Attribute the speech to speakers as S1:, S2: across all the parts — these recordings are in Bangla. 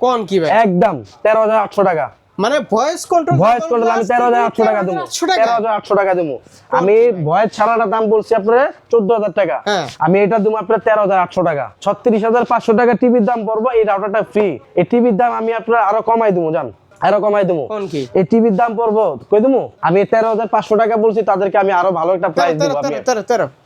S1: কোন কি ভাই?
S2: একদম 13,800 টাকা।
S1: মানে ভয়েস কন্ট্রোল
S2: আমি 13,800 টাকা দেবো। 13,800 টাকা দেবো। আমি ভয়েস ছাড়াটা দাম বলছি আপনার 14,000 টাকা। আমি এটা দেবো আপনার 13,800 টাকা। 36,500 টাকা টিভির দাম পড়বো। এই রাউটারটা ফ্রি। এই টিভির দাম আমি আপনার আরো কমাই দেবো, জান, আরো কমাই দেবো। এই টিভির দাম পড়বো কই দেবো আমি 13,500 টাকা বলছি, তাদেরকে আমি আরো ভালো একটা প্রাইস দেবো।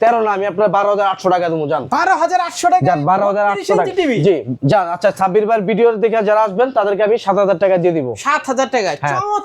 S2: 13 না, আমি আপনার 12,800 টাকা দেবো, জান।
S1: 12,800 টাকা,
S2: জান, 12,800 টাকা। জি জান। আচ্ছা, সাব্বির ভাই ভিডিও দেখে যারা আসবেন তাদেরকে আমি 7,000 টাকা দিয়ে দিব।
S1: 7,000 টাকা?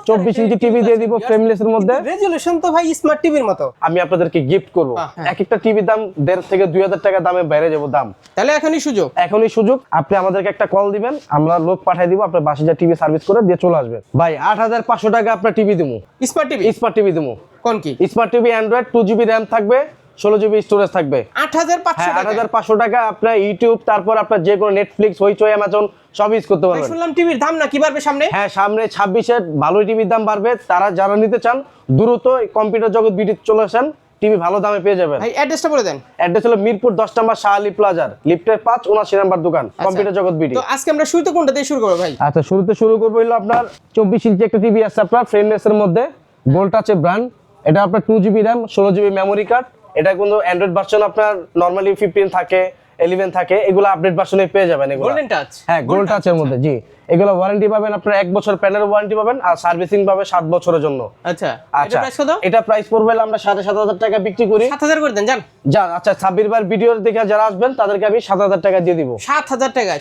S2: 24 ইঞ্চি টিভি দিয়ে দিব, ফ্রেমলেস এর মধ্যে।
S1: রেজোলিউশন তো ভাই স্মার্ট টিভির মতো।
S2: আমি আপনাদেরকে গিফট করব। এক একটা টিভির দাম 1,500 থেকে 2,000 টাকা দামে বাইরে যাব দাম।
S1: তাহলে এখনই সুযোগ,
S2: এখনই সুযোগ। আপনি আমাদেরকে একটা কল দিবেন, আমরা লোক পাঠিয়ে দিব, আপনার বাসায় যা টিভি সার্ভিস করে দিয়ে চলে আসবে। ভাই 8,500 টাকা আপনার টিভি দেবো। স্মার্ট টিভি দেবো।
S1: কোন কি?
S2: Smart TV Android, 2GB RAM থাকবে, 16GB স্টোরেজ থাকবে।
S1: 8,500
S2: টাকা আপনার ইউটিউব, তারপর আপনার যে কোনো নেটফ্লিক্স, হইচই, অ্যামাজন সব ইউজ করতে পারবেন।
S1: শুনলাম টিভির দাম নাকি বাড়বে সামনে?
S2: হ্যাঁ, সামনে 26-এ ভালো টিভির দাম বাড়বে। তারা যারা নিতে চান দ্রুত কম্পিউটার জগৎ বিডি চলে আসেন, টিভি ভালো দামে পেয়ে যাবেন।
S1: ভাই অ্যাড্রেসটা বলে দেন।
S2: অ্যাড্রেস হলো মিরপুর 10 নম্বর শাহ আলী প্লাজার, লিফটের 5, 79 নাম্বার দোকান, কম্পিউটার জগৎ বিডি।
S1: তো আজকে আমরা শুরুতে কোনটা দিয়ে শুরু করব ভাই?
S2: আচ্ছা, শুরুতে শুরু করব হলো আপনার 24 ইঞ্চি একটা টিভি আছে আপনার ফ্রেমলেস এর মধ্যে, গোল্ড টাচের ব্র্যান্ড। এটা আপনার 2GB RAM, 16GB memory card. এটা কিন্তু অ্যান্ড্রয়েড ভার্সন আপনার নরমালি 15 থাকে, 11 থাকে, এগুলো আপডেট ভার্সনে পেয়ে যাবেন। এগুলো
S1: গোল্ডেন টাচ।
S2: হ্যাঁ, গোল্ড টাচের মধ্যে। জি, এগুলো ওয়ারেন্টি পাবেন আপনার 1 বছর প্যানেল ওয়ারেন্টি পাবেন, আর সার্ভিসিং পাবে 7 বছরের জন্য।
S1: আচ্ছা,
S2: এটা
S1: প্রাইস কত?
S2: এটা প্রাইস পড়বে আমরা 7,500 টাকা বিক্রি করি।
S1: 7,000 করে দেন, জান।
S2: জান। আচ্ছা, সাব্বির ভাই ভিডিও দেখে যারা আসবেন তাদেরকে আমি 7,000 টাকা দিয়ে দিব।
S1: 7,000 টাকা?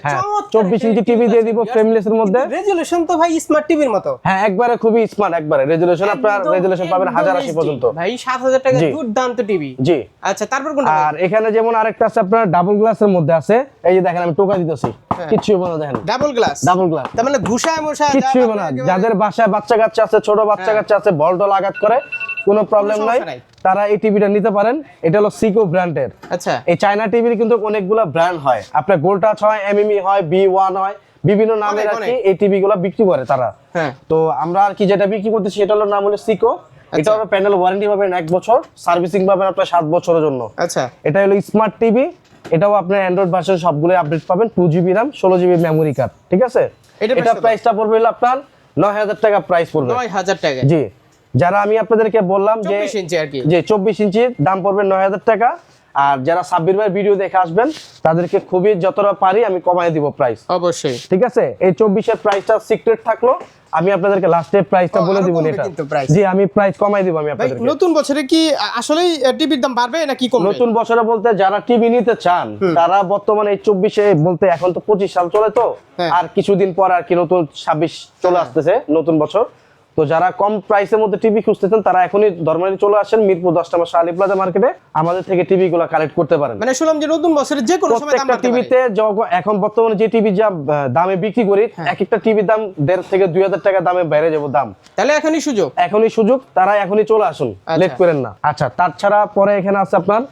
S2: 24 ইঞ্চি টিভি দিয়ে দিব, ফ্রেমলেস এর মধ্যে।
S1: রেজোলিউশন তো ভাই স্মার্ট টিভির মতো।
S2: হ্যাঁ, একবারে খুবই স্মার্ট, একবারে রেজোলিউশন আপনার রেজোলিউশন পাবেন 1080 পর্যন্ত।
S1: ভাই 7,000 টাকা দুর্দান্ত টিভি।
S2: জি।
S1: আচ্ছা, তারপর কোনটা?
S2: আর এখানে যেমন আরেকটা আছে আপনার ডাবল গ্লাসের মধ্যে আছে। এই যে দেখেন, আমি টোকা দিতেছি, কিচ্ছু হবে না। দেখেন, ডাবল গ্লাস। তার মানে
S1: ঘুষায় মশা
S2: কিচ্ছু হবে না। যাদের বাসায় বাচ্চা কাচ্চা আছে, ছোট বাচ্চা কাচ্চা আছে, বল টল আঘাত করে, কোনো প্রবলেম নাই, তারা এই টিভিটা নিতে পারেন। এটা হলো সিকো ব্র্যান্ডের।
S1: আচ্ছা,
S2: এই চায়না টিভির কিন্তু অনেকগুলো ব্র্যান্ড হয়, আপনার গোল্ড টাচ হয়, এমএমই হয়, B1 হয়, বিভিন্ন নামে আর কি এই টিভি গুলো বিক্রি করে তারা। তো আমরা আর কি যেটা বিক্রি করতেছি সেটা হলো নাম হলো সিকো। এটা হলো প্যানেল ওয়ারেন্টি পাবেন 1 বছর, সার্ভিসিং পাবেন আপনার 7 বছরের জন্য।
S1: আচ্ছা,
S2: এটা হলো স্মার্ট টিভি। এটাও আপনার অ্যান্ড্রয়েড ভার্সন সবগুলো আপডেট পাবেন, 2GB RAM, 16GB memory card. ঠিক আছে, এটা প্রাইসটা পড়বে হলো আপনার 9,000 টাকা প্রাইস পড়বে।
S1: 9,000 টাকা? জি।
S2: যারা আমি আপনাদেরকে বললাম যে
S1: 24 ইঞ্চি আর কি,
S2: যে 24 ইঞ্চি দাম পড়বে 9,000 টাকা। আর যারা সাব্বির ভাই ভিডিও দেখে আসবেন তাদেরকে খুবই যতটা পারি আমি কমায় দিব প্রাইস,
S1: অবশ্যই। ঠিক
S2: আছে, এই 24 এর প্রাইসটা সিক্রেট থাকলো, আমি আপনাদেরকে লাস্টে প্রাইসটা বলে দিব। এটা জি, আমি প্রাইস কমাই দিব আমি আপনাদেরকে।
S1: নতুন বছরে কি আসলেই টিভির দাম বাড়বে নাকি কমবে?
S2: নতুন বছরে বলতে যারা টিভি নিতে চান তারা বর্তমানে এই 24-এ বলতে এখন তো 25 সাল চলে, তো আর কিছুদিন পর আর কি নতুন 26 চলে আসতেছে নতুন বছর। তো যারা কম প্রাইসের মধ্যে টিভি খুঁজতেছেন তারা এখনই ধর্মারি চলে আসেন মিরপুর 10 নম্বর শাহ আলী প্লাজা মার্কেটে, আমাদের থেকে টিভি গুলো কালেক্ট করতে পারেন।
S1: মানে শুনলাম যে নতুন বছরে যে কোনো সময় দাম বাড়তে পারে।
S2: টিভিতে এখন বর্তমানে যে টিভি যা দামে বিক্রি করি, এক একটা টিভির দাম 1,500 থেকে 2,000 টাকা দামে বাইরে যাব দাম।
S1: তাহলে এখনই সুযোগ,
S2: তারা এখনই চলে আসুন, লেট করেন না। আচ্ছা, তাছাড়া পরে এখানে আছে আপনার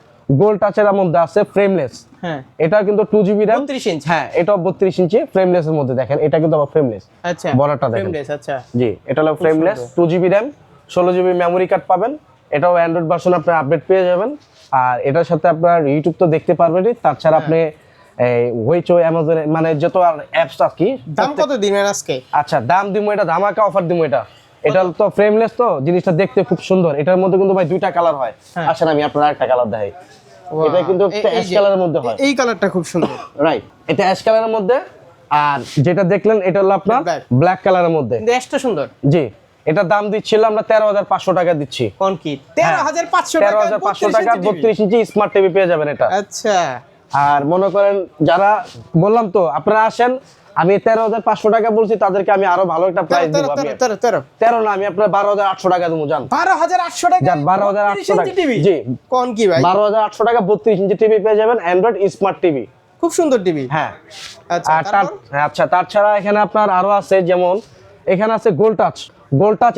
S2: গোল্ড টাচের মধ্যে আছে ফ্রেমলেস।
S1: হ্যাঁ,
S2: এটা কিন্তু 2GB RAM,
S1: 32 ইঞ্চি।
S2: হ্যাঁ, এটাও 32 ইঞ্চি ফ্রেমলেস এর মধ্যে। দেখেন, এটা কিন্তু আবার ফ্রেমলেস।
S1: আচ্ছা,
S2: বড়টা দেখেন,
S1: ফ্রেমলেস। আচ্ছা,
S2: জি, এটা হলো frameless, 2GB RAM, 16GB memory card পাবেন। এটাও অ্যান্ড্রয়েড ভার্সন আপনি আপডেট পেয়ে যাবেন। আর এটার সাথে আপনার ইউটিউব তো দেখতে পারবেনই, তাছাড়া আপনি এই হইচই, অ্যামাজন, মানে যত আর অ্যাপস আছে কি।
S1: দাম কত দিবেন আজকে?
S2: আচ্ছা, দাম দিমু, এটা ধামাকা অফার দিমু। এটা তো ফ্রেমলেস, তো জিনিসটা দেখতে খুব সুন্দর। এটার মধ্যে কিন্তু ভাই 2টা কালার হয়। আসেন আমি আপনার আরেকটা কালার দেখাই। এটা কিন্তু একটা অ্যাশ কালারের মধ্যে হয়।
S1: এই কালারটা খুব সুন্দর,
S2: রাইট, এটা অ্যাশ কালারের মধ্যে। আর যেটা দেখলেন এটা হলো আপনার ব্ল্যাক কালারের মধ্যে।
S1: কিন্তু অ্যাশটা সুন্দর।
S2: জি, এটা দাম দিচ্ছিলাম আমরা 13,500 টাকা দিচ্ছি।
S1: কোন কি? 13,500 টাকা?
S2: 13,500 টাকা 32 ইঞ্চি স্মার্ট টিভি পেয়ে যাবেন এটা।
S1: আচ্ছা,
S2: আর মনে করেন যারা বললাম তো আপনারা আসেন, আমি 13,500 টাকা বলছি, তাদেরকে আমি আরো ভালো একটা প্রাইস দিব। 13 না, আমি আপনার 12,800 টাকা দেবো, জান।
S1: 12,800 টাকা?
S2: জান, 12,800 টাকা। জি,
S1: কোন কি ভাই?
S2: 12,800 টাকা 32 ইঞ্চি টিভি পেয়ে যাবেন, অ্যান্ড্রয়েড স্মার্ট টিভি,
S1: খুব সুন্দর টিভি।
S2: হ্যাঁ।
S1: আচ্ছা,
S2: তাছাড়া এখানে আপনার আরো আছে, যেমন এখানে আছে গোল্ড টাচ।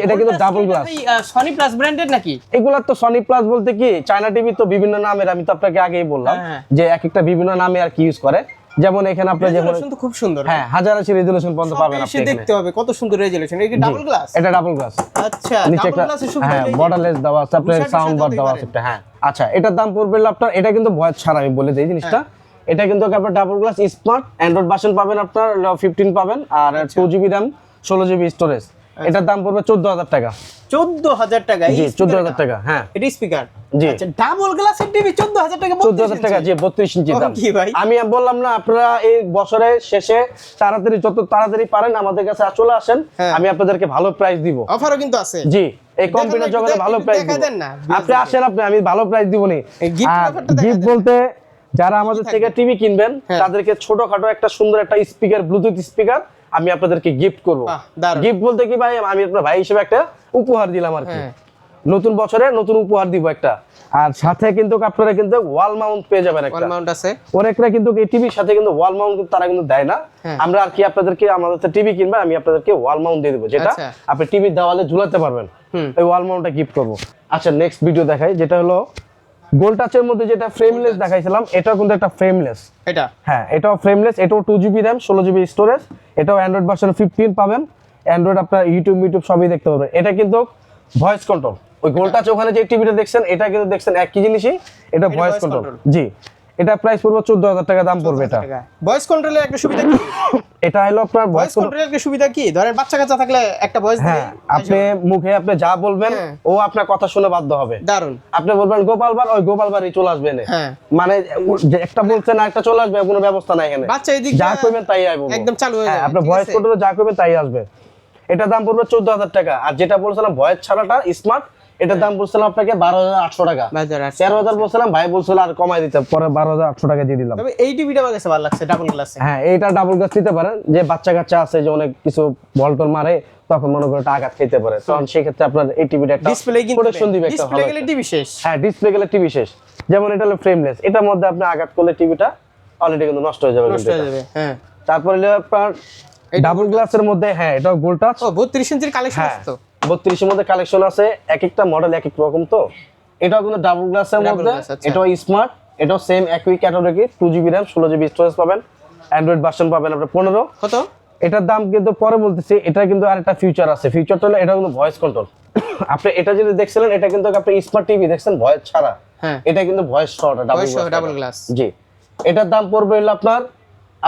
S2: এটা কিন্তু double glass.
S1: Sony plus branded নাকি?
S2: এগুলা তো সনি প্লাস বলতে কি, চায়না টিভি তো বিভিন্ন নামের, আমি তো আপনাকে আগেই বললাম যে এক একটা বিভিন্ন নামে আর কি ইউজ করে। যেমন এখানে আপনি যেমন
S1: খুব সুন্দর,
S2: হ্যাঁ, 1080 রেজোলিউশন পর্যন্ত পাবেন আপনি।
S1: দেখতে হবে কত সুন্দর রেজোলিউশন। এটা কি ডাবল গ্লাস?
S2: এটা ডাবল গ্লাস।
S1: আচ্ছা,
S2: নিচে একটা হ্যাঁ বর্ডারলেস দেওয়া আছে, আপনার সাউন্ড বার দেওয়া আছে। হ্যাঁ, আচ্ছা, এটার দাম পড়বে আপনার, এটা কিন্তু ভয়েস ছাড়া, আমি বলে দেই জিনিসটা। এটা কিন্তু আপনার double glass smart Android version পাবেন, আপনার 15 পাবেন, আর 2GB RAM 16GB স্টোরেজ। এটার দাম পড়বে 14000 টাকা।
S1: 14000 টাকা?
S2: জি 14000 টাকা। হ্যাঁ
S1: এটা স্পিকার।
S2: জি
S1: আচ্ছা, ডাবল গ্লাসের টিভি 14000 টাকা?
S2: 14000 টাকা, জি 32 ইঞ্চি দাম।
S1: কি ভাই,
S2: আমি বললাম না, আপনারা এই বছরের শেষে তাড়াতাড়ি, যত তাড়াতাড়ি পারেন আমাদের কাছে চলে আসেন, আমি আপনাদেরকে ভালো প্রাইস দিব।
S1: অফারও কিন্তু আছে।
S2: জি, এই কম্পিউটার জগতে ভালো প্রাইস দিব। আপনি আসেন, আমি ভালো প্রাইস দিব নি। গিফট বলতে যারা আমাদের থেকে টিভি কিনবেন তাদেরকে ছোটখাটো একটা সুন্দর একটা স্পিকার, ব্লুটুথ স্পিকার আমি আপনাদেরকে গিফট করব। গিফট বলতে কি ভাই, আমি আপনার ভাই হিসেবে একটা উপহার দিলাম আর কি। নতুন বছরে নতুন উপহার দিব একটা। আর সাথে কিন্তু আপনারা কিন্তু ওয়াল মাউন্ট পেয়ে যাবেন একটা।
S1: ওয়াল মাউন্ট আছে।
S2: অনেকরা কিন্তু এই টিভির সাথে কিন্তু ওয়াল মাউন্ট কিন্তু তারা কিন্তু দেয় না। আমরা আর কি আপনাদেরকে, আমাদের টিভি কিনবেন, আমি আপনাদেরকে ওয়াল মাউন্ট দিয়ে দেব, যেটা আপনি টিভির দেওয়ালে ঝুলাতে পারবেন। এই ওয়াল মাউন্টটা গিফট করব। আচ্ছা, নেক্সট ভিডিও দেখাই, যেটা হলো গোল্ড টাচের মধ্যে যেটা ফ্রেমলেস দেখাইছিলাম, এটাও কিন্তু একটা ফ্রেমলেস।
S1: এটা
S2: হ্যাঁ, এটাও ফ্রেমলেস, এটাও 2GB RAM 16GB স্টোরেজ, এটাও অ্যান্ড্রয়েড ভার্সন 15 পাবেন। অ্যান্ড্রয়েড আপনার ইউটিউব সবই দেখতে পাবেন। এটা কিন্তু ভয়েস কন্ট্রোল। ওই গোল্ড টাচ ওখানে যে টিভিটা দেখছেন, এটা কিন্তু দেখছেন একই জিনিসই, এটা ভয়েস কন্ট্রোল। জি, এটা প্রাইস পড়বে 14000 টাকা দাম পড়বে। এটা
S1: ভয়েস কন্ট্রোলের একটা সুবিধা কি?
S2: এটা হলো আপনার
S1: ভয়েস কন্ট্রোলের একটা সুবিধা কি, ধরেন বাচ্চা কাচ্চা থাকলে একটা ভয়েস দিলে
S2: আপনি মুখে আপনি যা বলবেন ও আপনার কথা শুনে বাধ্য হবে।
S1: দারুন।
S2: আপনি বলবেন গোপাল বার, ওই গোপাল বারই চলে আসবে না। মানে একটা বলছেন আর একটা চলে আসবে, কোনো ব্যবস্থা নাই এখানে।
S1: বাচ্চা এদিকে
S2: যা কইবেন তাই আইবো,
S1: একদম চালু হয়ে যাবে।
S2: আপনি ভয়েস কন্ট্রোলে যা কইবেন তাই আসবে। এটা দাম পড়বে 14000 টাকা। আর যেটা বলছিলাম ভয়েস ছাড়াটা স্মার্ট, এটার দাম বলছিলাম আপনাকে 12800 টাকা। 13000 বলছিলাম, ভাই বলছিল আর কমাই দিতে, পরে 12800 টাকা দিয়ে দিলাম।
S1: তবে এই টিভিটা আমার কাছে ভালো লাগছে, ডাবল গ্লাস।
S2: হ্যাঁ, এইটা ডাবল গ্লাস নিতে পারেন, যে বাচ্চা কাচ্চা আছে যে অনেক কিছু বলটল মারে, তখন মনে করে আঘাত খেতে পারে, তখন সেই ক্ষেত্রে আপনার এই টিভিটা একটা
S1: ডিসপ্লে কিন্তু
S2: প্রোটেকশন দিবে।
S1: ডিসপ্লে গেলে টিভি শেষ।
S2: হ্যাঁ, ডিসপ্লে গেলে টিভি শেষ। যেমন এটা হলো ফ্রেমলেস, এটার মধ্যে আপনি আঘাত করলে টিভিটা অলরেডি কিন্তু নষ্ট হয়ে যাবে।
S1: হ্যাঁ,
S2: তারপরে আপনার ডাবল গ্লাসের মধ্যে, হ্যাঁ এটাও গোল্ড টাচ।
S1: 32 ইঞ্চির কালেকশন আছে তো?
S2: 32 এর মধ্যে কালেকশন আছে, এক একটা মডেল এক এক রকম। তো এটাও কিন্তু ডাবল গ্লাসের মধ্যে, এটাও স্মার্ট, এটাও সেম একই category, 2GB RAM 16GB storage পাবেন, অ্যান্ড্রয়েড ভার্সন পাবেন আপনার 15।
S1: কত?
S2: এটার দাম কিন্তু পরে বলতেছি। এটা কিন্তু আরেকটা ফিচার আছে, ফিচারটা হলো এটা কিন্তু ভয়েস কন্ট্রোল। আপনি এটা যদি দেখছিলেন, এটা কিন্তু আপনি স্মার্ট টিভি দেখছেন ভয়েস ছাড়া, এটা কিন্তু ভয়েস সহ ডাবল গ্লাস। জি, এটার দাম পড়বে হলো আপনার,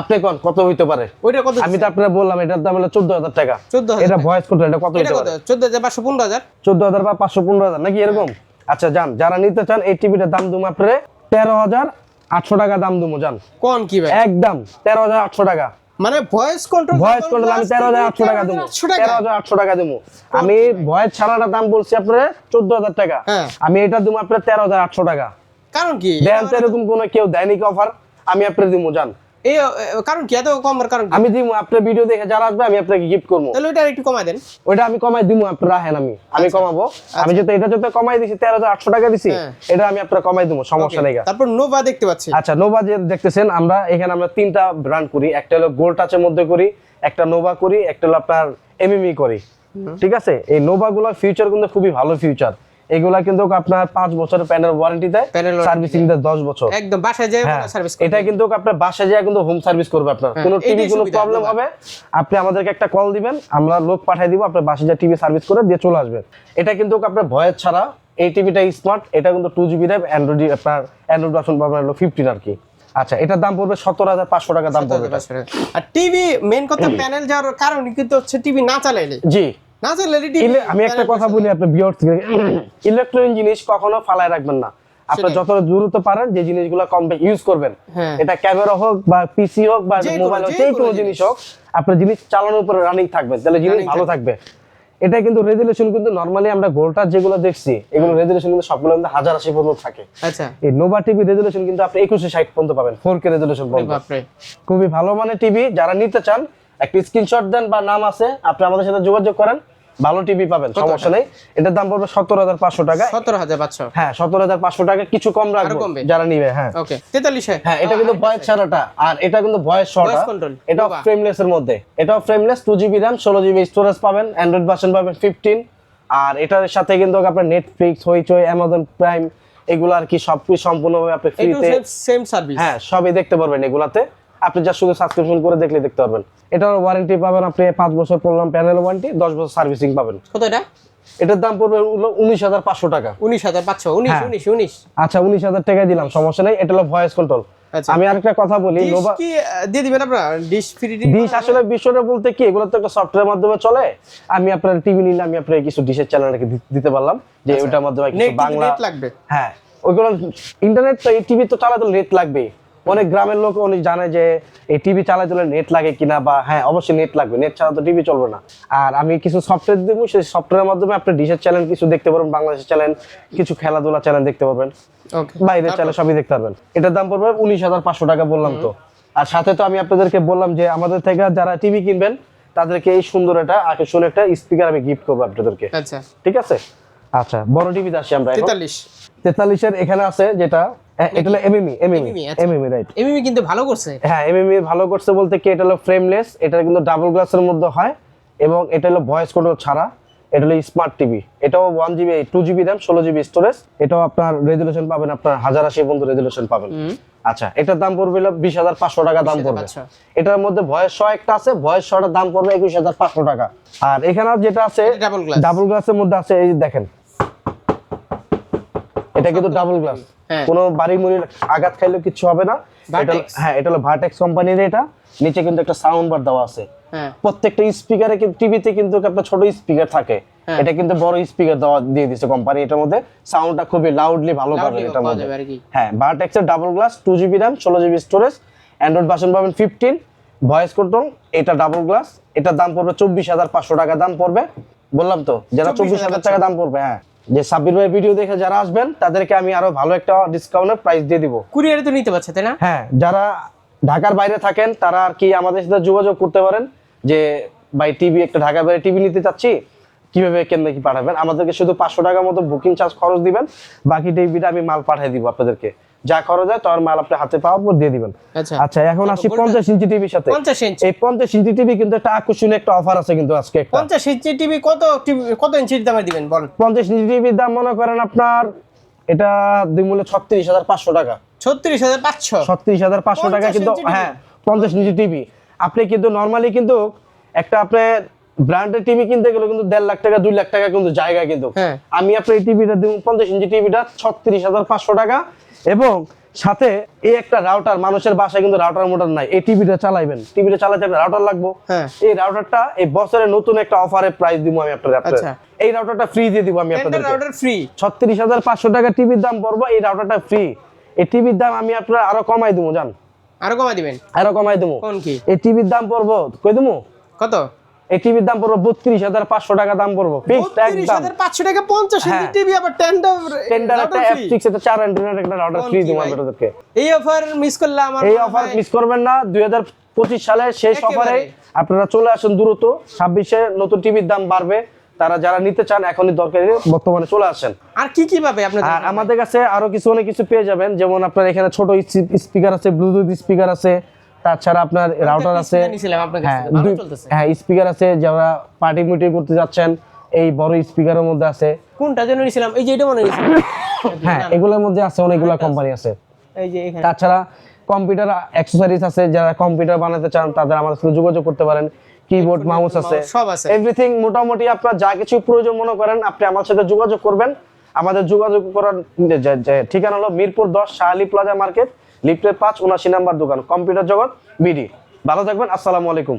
S2: আপনি কোন কত হইতে পারে?
S1: ওইটা কত? আমি
S2: তো আপনারা বললাম এটার দাম হলো 14000 টাকা। এটা ভয়েস কন্ট্রোল, এটা কত হইতে পারে?
S1: 14500 15000
S2: 14000 বা 500 15000 নাকি এরকম? আচ্ছা যান, যারা নিতে চান এই টিভিটার দাম দুম আপনারে 13800 টাকা দাম দুমু। যান
S1: কোন কি ভাই,
S2: একদম 13800 টাকা।
S1: মানে ভয়েস কন্ট্রোল
S2: আমি 13800 টাকা দেবো। 13800 টাকা দেবো। আমি ভয়েস ছাড়াটা দাম বলছি আপনারে 14000 টাকা। আমি এটা দেবো আপনার 13800 টাকা।
S1: কারণ কি
S2: দেন তো এরকম কোন কেউ দেয়নি অফার, আমি আপনারে দিমু। জান
S1: এই কারণ কি এত কম? কারণ
S2: আমি দিমু, আপনার ভিডিও দেখে যারা আসবে আমি আপনাকে গিফট করব।
S1: তাহলে ওটা একটু কমাই দেন।
S2: ওটা আমি কমাই দিমু, আপনারা রাখেন, আমি কমাবো। আমি যেটা এটা যত কমাই দিছি 13800 টাকা দিছি, এটা আমি আপনারা কমাই দিমু, সমস্যা নেই।
S1: তারপর নোভা দেখতে পাচ্ছি।
S2: আচ্ছা, নোভা যে দেখতেছেন, আমরা এখানে আমরা তিনটা ব্র্যান্ড করি। একটা হলো গোল্ড টাচের মধ্যে করি, একটা নোভা করি, একটা হলো আপনার এমএমই করি। ঠিক আছে, এই নোভা গুলা ফিউচার কিন্তু খুবই ভালো ফিউচার। এগুলা কিন্তু আপনার 5 বছরের প্যানেল ওয়ারেন্টি দেয়, সার্ভিসিং দেয় 10 বছর।
S1: একদম বাসায় যায় সার্ভিস করে।
S2: এটা কিন্তু আপনার বাসায় যায় কিন্তু হোম সার্ভিস করবে। আপনার কোনো টিভি কোনো প্রবলেম হবে, আপনি আমাদেরকে একটা কল দিবেন, আমরা লোক পাঠিয়ে দিব, আপনার বাসায় যায় টিভি সার্ভিস করে দিয়ে চলে আসবে। এটা কিন্তু আপনার ভয়েস ছাড়া, এই টিভিটা স্মার্ট, এটা কিন্তু 2GB RAM, অ্যান্ড্রয়েড আপনার অ্যান্ড্রয়েড ভার্সন পাবেন হলো 15 আর কি। আচ্ছা, এটার দাম পড়বে 17500 টাকা দাম পড়বে।
S1: আর টিভি মেইন কথা প্যানেল যাওয়ার কারণ কিন্তু হচ্ছে টিভি না চালাইলে।
S2: জি,
S1: না চালাইলে
S2: আমি একটা কথা বলি আপনার ভিউয়ার্স, ইলেকট্রনিক জিনিস কখনো ফালায় রাখবেন না। আপনারা যত দ্রুত পারেন যে জিনিসগুলো কম ইউজ করবেন, এটা ক্যামেরা হোক বা পিসি হোক বা মোবাইল হোক, যে কোনো জিনিস হোক, আপনার জিনিস চালানোর উপরে রানিং থাকবে, তাহলে জিনিস ভালো থাকবে। এটা কিন্তু রেজুলেশন কিন্তু নরমালি আমরা গোল্ডটার যেগুলো দেখছি, এগুলো রেজুলেশন কিন্তু সবগুলো কিন্তু 1080 পর্যন্ত থাকে।
S1: আচ্ছা,
S2: এই নোভা টিভি রেজুলেশন কিন্তু আপনি 2160 পর্যন্ত পাবেন, 4K রেজুলেশন পর্যন্ত। খুবই ভালো মানের টিভি। যারা নিতে চান একটা স্ক্রিনশট দেন বা নাম আছে, আপনি আমাদের সাথে যোগাযোগ করেন, ভালো টিভি পাবেন, সমস্যা নেই। এটার দাম পড়বে 17500 টাকা।
S1: 17500?
S2: হ্যাঁ, 17500 টাকা, কিছু কম রাখবো যারা নিবে। হ্যাঁ,
S1: ওকে, 43।
S2: হ্যাঁ, এটা কিন্তু ভয়েস ছাড়াটা, আর এটা কিন্তু ভয়েস শর্টা। এটা ফ্রেমলেস এর মধ্যে, এটাও frameless, 2GB RAM 16GB storage পাবেন, অ্যান্ড্রয়েড ভার্সন পাবেন 15। আর এটার সাথে কিন্তু আপনার নেটফ্লিক্স, হইচই, অ্যামাজন প্রাইম, এগুলো আর কি সবকিছু সম্পূর্ণভাবে আপনি ফ্রিতে
S1: সেম সার্ভিস,
S2: হ্যাঁ সবই দেখতে পারবেন এগুলাতে। আপনি যা শুধু সাবস্ক্রিপশন করে দেখলে দেখতে পারবেন। এটার ওয়ারেন্টি পাবেন আপনি 5 বছর পড়লাম প্যানেল ওয়ারেন্টি, 10 বছর সার্ভিসিং পাবেন।
S1: কত এটা?
S2: এটার দাম পড়বে 19500 টাকা।
S1: 19500? 19
S2: আচ্ছা, 19000 টাকা দিলাম, সমস্যা নেই। এটা হলো ভয়েস কন্ট্রোল।
S1: আচ্ছা।
S2: আমি আরেকটা কথা বলি,
S1: ডিশ
S2: নোভা
S1: কি দিয়ে দিবেন আপনারা? ডিশ ফ্রি
S2: ডিশ আসলে বিষয়টা বলতে কি, এগুলো তো একটা সফটওয়্যারের মাধ্যমে চলে। আমি আপনার টিভি নিলে আমি আপনার কিছু ডিশের চ্যানেল দিতে পারলাম, যে ওইটার মাধ্যমে কিছু বাংলা
S1: নেট লাগবে।
S2: হ্যাঁ, ওইগুলো ইন্টারনেট তো, এই টিভি তো চালাতে নেট লাগবে। অনেক গ্রামের লোক অনেক জানে যে এই টিভি চালাতে হলে নেট লাগে কিনা, বা হ্যাঁ অবশ্যই নেট লাগবে, নেট ছাড়া তো টিভি চলবে না। আর আমি কিছু সফটওয়্যার দেবো, সেই সফটওয়্যারের মাধ্যমে আপনি ডিশের চ্যানেল কিছু দেখতে পারবেন, বাংলাদেশের চ্যানেল, কিছু খেলাধুলা চ্যানেল দেখতে পারবেন, বাইরের চ্যানেল সবই দেখতে পারবেন। এটার দাম পড়বে 19,500 টাকা বললাম তো। আর সাথে তো আমি আপনাদেরকে বললাম যে আমাদের থেকে যারা টিভি কিনবেন তাদেরকে এই সুন্দর একটা আকর্ষণীয় একটা স্পিকার আমি গিফট করবো আপনাদেরকে।
S1: আচ্ছা,
S2: ঠিক আছে। আচ্ছা, বড় টিভিতে আসি আমরা।
S1: 43
S2: এর এখানে আছে যেটা, এটা হলো এমএমই রাইট।
S1: এমএমই কিন্তু ভালো করছে।
S2: হ্যাঁ, এমএমই ভালো করছে বলতে কি, এটা হলো ফ্রেমলেস, এটা কিন্তু ডাবল গ্লাসের মধ্যে হয়, এবং এটা হলো ভয়েস কন্ট্রোল ছাড়া। এটা হলো স্মার্ট টিভি, এটাও 1GB 2GB RAM 16GB storage. এটাও আপনার রেজুলেশন পাবেন, আপনার 1080 পর্যন্ত রেজুলেশন পাবেন। আচ্ছা, এটার দাম পড়বে 20,500 টাকা দাম পড়বে। এটার মধ্যে ভয়েস সহ একটা আছে, ভয়েস সহটার দাম পড়বে 21,500 টাকা। আর এখানে যেটা আছে ডাবল গ্লাসের মধ্যে আছে, এই দেখেন, এটা কিন্তু ডাবল গ্লাস, কোনো বাড়ি মুড়ি আঘাত খাইলেও কিছু হবে না। হ্যাঁ, এটা হলো ভার্টেক্স কোম্পানির। এটা নিচে কিন্তু একটা সাউন্ড বার দেওয়া আছে। প্রত্যেকটা স্পিকারে কিন্তু, টিভিতে কিন্তু একটা ছোট স্পিকার থাকে, এটা কিন্তু বড় স্পিকার দেওয়া দিয়ে দিয়েছে কোম্পানি। এটার মধ্যে সাউন্ডটা খুবই লাউডলি ভালো পাবেন এটার মধ্যে। হ্যাঁ, ভার্টেক্স এর double glass, 2GB RAM 16GB storage, Android version পাবেন 15, ভয়েস কন্ট্রোল, এটা ডাবল গ্লাস। এটার দাম পড়বে 24,500 টাকা দাম পড়বে। বললাম তো, যারা 24,000 টাকা দাম পড়বে। হ্যাঁ, যে সাব্বির ভাই ভিডিও দেখে যারা আসবেন তাদেরকে আমি আরো ভালো একটা ডিসকাউন্টের প্রাইস দিয়ে দিব।
S1: কুরিয়ারে তো নিতে পারছে, তাই না?
S2: হ্যাঁ, যারা ঢাকার বাইরে থাকেন তারা আর কি আমাদের সাথে যোগাযোগ করতে পারেন, যে ভাই টিভি, একটা ঢাকার বাইরে টিভি নিতে চাচ্ছি, কিভাবে কেমনে কি পাঠাবেন। আমাদেরকে শুধু 500 টাকার মতো বুকিং চার্জ খরচ দিবেন, বাকি টিভিটা আমি মাল পাঠিয়ে দিব আপনাদেরকে। যা খরচ হয় তার মাল আপনি হাতে পাওয়ার পর দিয়ে দিবেন। আচ্ছা, এখন আসি 50 ইঞ্চি টিভির সাথে। এই 50 ইঞ্চি টিভি কিন্তু একটা আকর্ষণীয় একটা অফার আছে কিন্তু আজকে।
S1: 50 ইঞ্চি টিভি কত ইঞ্চির দামে দিবেন বলেন?
S2: 50 ইঞ্চি টিভির দাম মনে করেন আপনার, এটা দুই মূল্য 36,500 টাকা।
S1: 36,500
S2: টাকা কিন্তু। হ্যাঁ, 50 ইঞ্চি টিভি আপনি কিন্তু নরমালি কিন্তু একটা আপনি ব্র্যান্ডের টিভি কিনতে গেলে কিন্তু 1.5 লাখ টাকা 2 লাখ টাকা কিন্তু জায়গা কিন্তু। আমি আপনার এই টিভিটা দিব 50 ইঞ্চি টিভিটা 36,500 টাকা, এবং সাথে এই একটা রাউটার। মানুষের বাসায় কিন্তু রাউটার মোটার নাই, এই টিভিটা চালাইবেন, টিভিটা চালাতে একটা রাউটার লাগবে। এই রাউটারটা এই বছরের নতুন একটা অফারে প্রাইস দিব আমি আপনাদের। এই রাউটারটা ফ্রি দিয়ে দিব আমি আপনাদের।
S1: রাউটার ফ্রি
S2: 36,500 টাকা টিভির দাম পড়বে, এই রাউটারটা ফ্রি। এই টিভির দাম আমি আপনার আরো কমাই দেবো, জান,
S1: আরো কমাই দিবেন?
S2: আরো কমাই দেবো।
S1: কোন কি?
S2: এই টিভির দাম পড়বো কই দেবো
S1: কত?
S2: এই টিভির দাম পড়বে 32,500 টাকা দাম পড়বে, ফিক্সড একদম
S1: 32,500 টাকা 50 ইঞ্চি টিভি, আবার টেন্ডার একটা F6 এটা 4 অ্যান্টেনার একটা রাউটার ফ্রি দিব আপনাদেরকে। এই অফার মিস করলে আমার,
S2: এই অফার মিস করবেন না। 2025 সালের শেষ অফারে আপনারা চলে আসুন দ্রুত। 26-এ নতুন টিভির দাম বাড়বে, তারা যারা নিতে চান এখনই দরকারি বর্তমানে চলে আসেন।
S1: আর কি কি পাবে আপনাদের?
S2: আর আমাদের কাছে আরো কিছু অনেক কিছু পেয়ে যাবেন, যেমন আপনার এখানে ছোট স্পিকার আছে, ব্লুটুথ স্পিকার আছে, তাছাড়া আপনার রাউটার আছে। হ্যাঁ, স্পিকার আছে, যারা পার্টি মিটিং করতে যাচ্ছেন এই বড় স্পিকারের মধ্যে আছে।
S1: কোনটা যেন নিছিলাম? এই যে এটা মনে নিছিলাম।
S2: হ্যাঁ, এগুলোর মধ্যে আছে অনেকগুলো কোম্পানি আছে।
S1: এই যে এখানে
S2: তাছাড়া কম্পিউটার অ্যাকসেসরিজ আছে, যারা কম্পিউটার বানাতে চান তাদের আমাদের সাথে যোগাযোগ করতে পারেন। কিবোর্ড, মাউস আছে,
S1: সব আছে,
S2: এভরিথিং। মোটামুটি আপনার যা কিছু প্রয়োজন মনে করেন আপনি আমার সাথে যোগাযোগ করবেন। আমাদের যোগাযোগ করার ঠিকানা হলো মিরপুর 10 শাহালি প্লাজা মার্কেট, লিফটের 5 79 নাম্বার দোকান, কম্পিউটার জগৎ বিডি। ভালো থাকবেন, আসসালামু আলাইকুম।